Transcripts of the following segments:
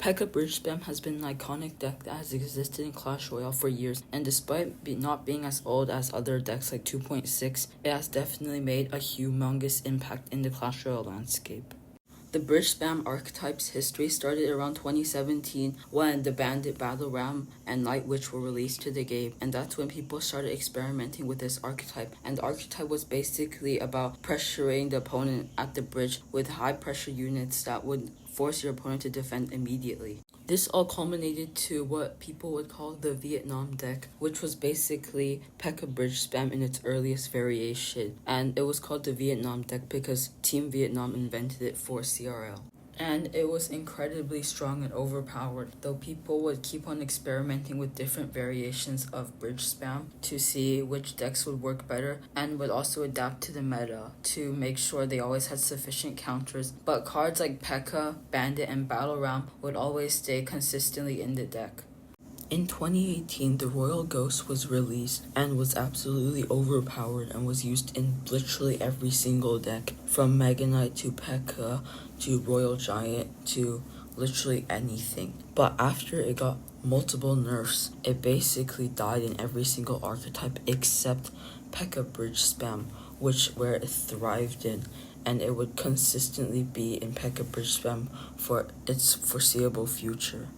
Pekka Bridgespam has been an iconic deck that has existed in Clash Royale for years, and despite not being as old as other decks like 2.6, it has definitely made a humongous impact in the Clash Royale landscape. The Bridgespam archetype's history started around 2017 when the Bandit, Battle Ram, and Night Witch were released to the game, and that's when people started experimenting with this archetype. And the archetype was basically about pressuring the opponent at the bridge with high pressure units that would force your opponent to defend immediately. This all culminated to what people would call the Vietnam deck, which was basically Pekka Bridgespam in its earliest variation, and it was called the Vietnam deck because Team Vietnam invented it for CRL. And it was incredibly strong and overpowered, though people would keep on experimenting with different variations of Bridgespam to see which decks would work better, and would also adapt to the meta to make sure they always had sufficient counters. But cards like Pekka, Bandit, and Battle Ram would always stay consistently in the deck. In 2018, the Royal Ghost was released and was absolutely overpowered and was used in literally every single deck, from Mega Knight to Pekka to Royal Giant to literally anything. But after it got multiple nerfs, it basically died in every single archetype except Pekka Bridgespam, where it thrived in, and it would consistently be in Pekka Bridgespam for its foreseeable future.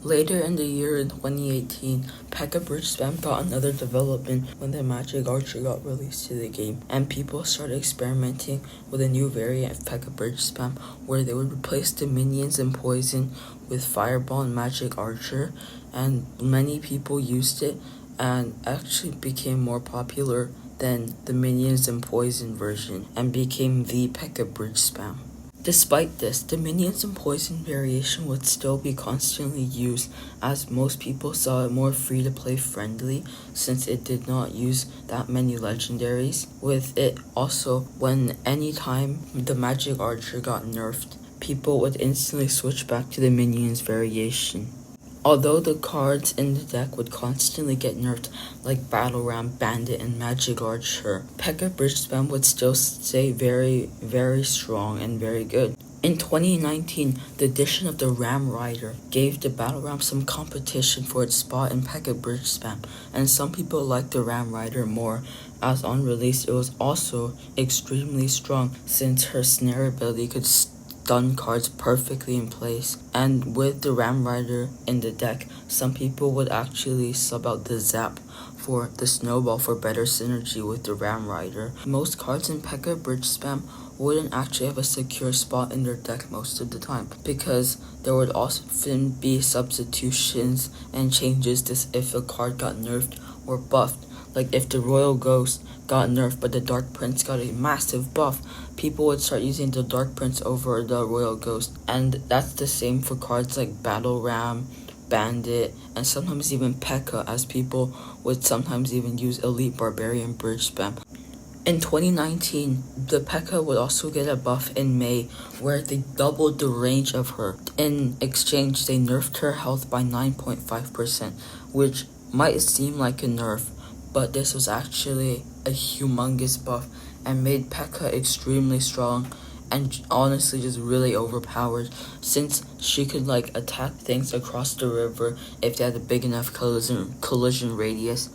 Later in the year in 2018, Pekka Bridgespam got another development when the Magic Archer got released to the game, and people started experimenting with a new variant of Pekka Bridgespam where they would replace the minions and poison with Fireball and Magic Archer, and many people used it and actually became more popular than the minions and poison version and became the Pekka Bridgespam. Despite this, the minions and poison variation would still be constantly used, as most people saw it more free-to-play friendly since it did not use that many legendaries. With it also, anytime the Magic Archer got nerfed, people would instantly switch back to the minions variation. Although the cards in the deck would constantly get nerfed, like Battle Ram, Bandit, and Magic Archer, Pekka Bridgespam would still stay very, very strong and very good. In 2019, the addition of the Ram Rider gave the Battle Ram some competition for its spot in Pekka Bridgespam, and some people liked the Ram Rider more, as on release it was also extremely strong since her snare ability could stun cards perfectly in place. And with the Ram Rider in the deck, some people would actually sub out the Zap for the Snowball for better synergy with the Ram Rider. Most cards in Pekka Bridgespam wouldn't actually have a secure spot in their deck most of the time, because there would often be substitutions and changes if a card got nerfed or buffed. Like if the Royal Ghost got nerfed but the Dark Prince got a massive buff, people would start using the Dark Prince over the Royal Ghost. And that's the same for cards like Battle Ram, Bandit, and sometimes even Pekka, as people would sometimes even use Elite Barbarian Bridgespam. In 2019, the Pekka would also get a buff in May where they doubled the range of her. In exchange, they nerfed her health by 9.5%, which might seem like a nerf, but this was actually a humongous buff and made Pekka extremely strong and honestly just really overpowered, since she could attack things across the river if they had a big enough collision radius,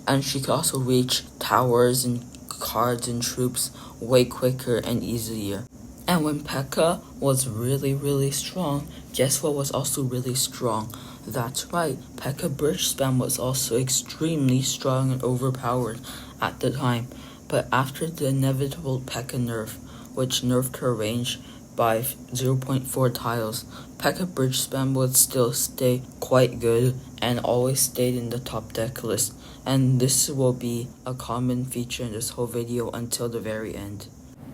and she could also reach towers and cards and troops way quicker and easier. And when Pekka was really, really strong, guess what was also really strong? That's right, Pekka Bridgespam was also extremely strong and overpowered at the time. But after the inevitable Pekka nerf, which nerfed her range by 0.4 tiles, Pekka Bridgespam would still stay quite good and always stayed in the top deck list. And this will be a common feature in this whole video until the very end.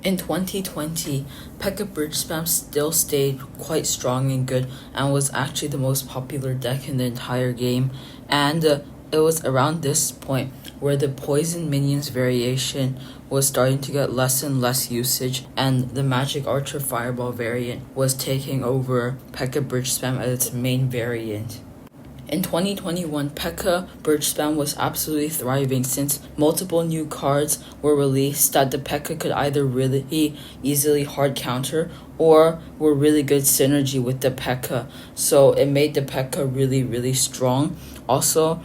In 2020, Pekka Bridgespam still stayed quite strong and good and was actually the most popular deck in the entire game. And it was around this point where the Poison Minions variation was starting to get less and less usage, and the Magic Archer Fireball variant was taking over Pekka Bridgespam as its main variant. In 2021, Pekka Bridgespam was absolutely thriving since multiple new cards were released that the Pekka could either really easily hard counter or were really good synergy with the Pekka. So it made the Pekka really, really strong. Also,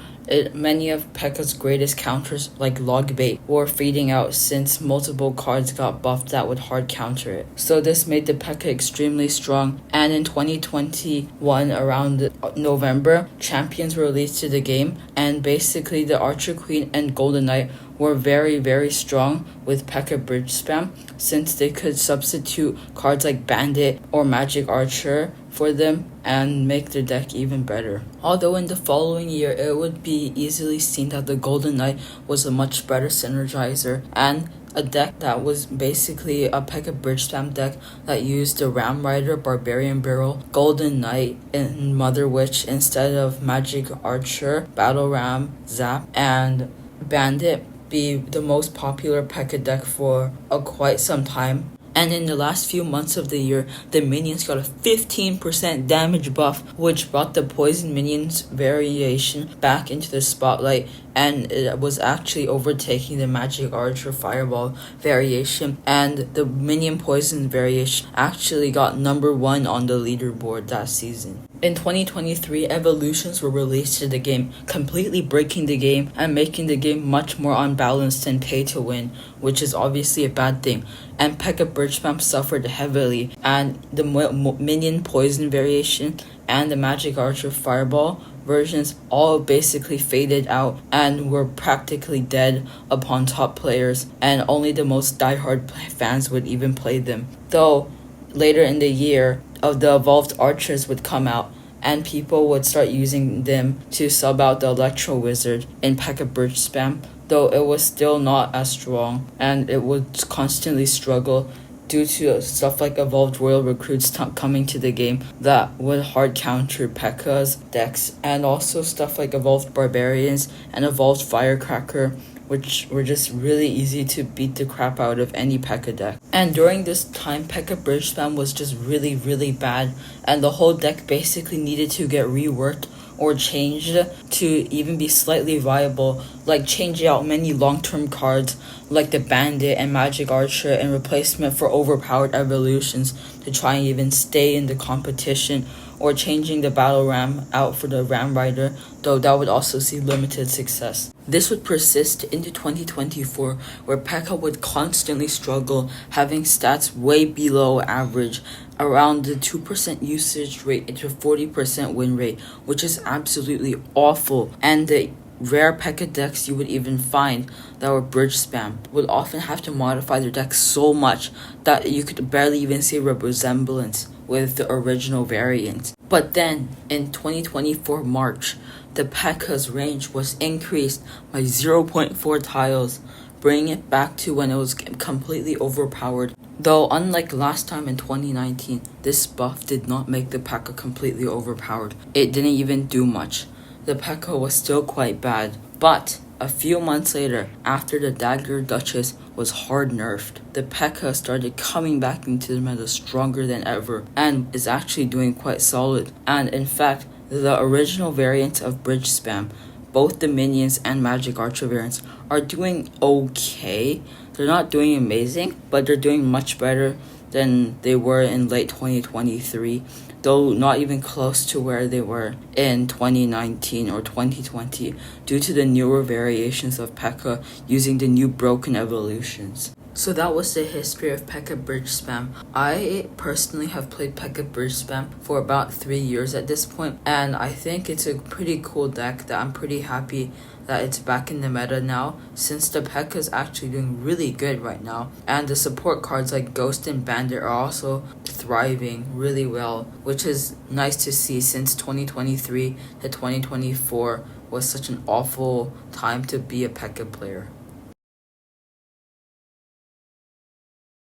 many of Pekka's greatest counters, like Log Bait, were fading out since multiple cards got buffed that would hard counter it. So this made the Pekka extremely strong. And in 2021, around November, champions were released to the game, and basically the Archer Queen and Golden Knight were very, very strong with Pekka Bridgespam since they could substitute cards like Bandit or Magic Archer for them and make their deck even better. Although in the following year, it would be easily seen that the Golden Knight was a much better synergizer and a deck that was basically a Pekka Bridgespam deck that used the Ram Rider, Barbarian Barrel, Golden Knight, and Mother Witch instead of Magic Archer, Battle Ram, Zap, and Bandit be the most popular Pekka deck for quite some time. And in the last few months of the year, the minions got a 15% damage buff, which brought the poison minions variation back into the spotlight, and it was actually overtaking the Magic Archer Fireball variation, and the minion poison variation actually got number 1 on the leaderboard that season. In 2023, evolutions were released to the game, completely breaking the game and making the game much more unbalanced and pay to win, which is obviously a bad thing. And Pekka Bridgespam suffered heavily, and the minion poison variation and the Magic Archer Fireball versions all basically faded out and were practically dead upon top players, and only the most diehard fans would even play them. Though later in the year, of the evolved archers would come out, and people would start using them to sub out the Electro Wizard in Pekka Bridgespam, though it was still not as strong, and it would constantly struggle due to stuff like evolved royal recruits coming to the game that would hard counter Pekka's decks, and also stuff like evolved barbarians and evolved firecracker, which were just really easy to beat the crap out of any Pekka deck. And during this time, Pekka Bridgespam was just really, really bad, and the whole deck basically needed to get reworked or changed to even be slightly viable, like changing out many long-term cards like the Bandit and Magic Archer in replacement for overpowered evolutions to try and even stay in the competition, or changing the Battle Ram out for the Ram Rider, though that would also see limited success. This would persist into 2024, where Pekka would constantly struggle, having stats way below average, around the 2% usage rate into 40% win rate, which is absolutely awful. And the rare Pekka decks you would even find that were Bridgespam would often have to modify their decks so much that you could barely even see a resemblance with the original variant. But then, in 2024 March, the Pekka's range was increased by 0.4 tiles, bringing it back to when it was completely overpowered. Though, unlike last time in 2019, this buff did not make the Pekka completely overpowered. It didn't even do much. The Pekka was still quite bad, but a few months later, after the Dagger Duchess was hard nerfed, the Pekka started coming back into the meta stronger than ever and is actually doing quite solid. And in fact, the original variant of Bridgespam, both the minions and Magic Archer variants, are doing okay. They're not doing amazing, but they're doing much better than they were in late 2023, though not even close to where they were in 2019 or 2020 due to the newer variations of Pekka using the new broken evolutions. So that was the history of Pekka Bridgespam. I personally have played Pekka Bridgespam for about 3 years at this point, and I think it's a pretty cool deck that I'm pretty happy that it's back in the meta now, since the Pekka is actually doing really good right now, and the support cards like Ghost and Bandit are also thriving really well, which is nice to see since 2023 to 2024 was such an awful time to be a Pekka player.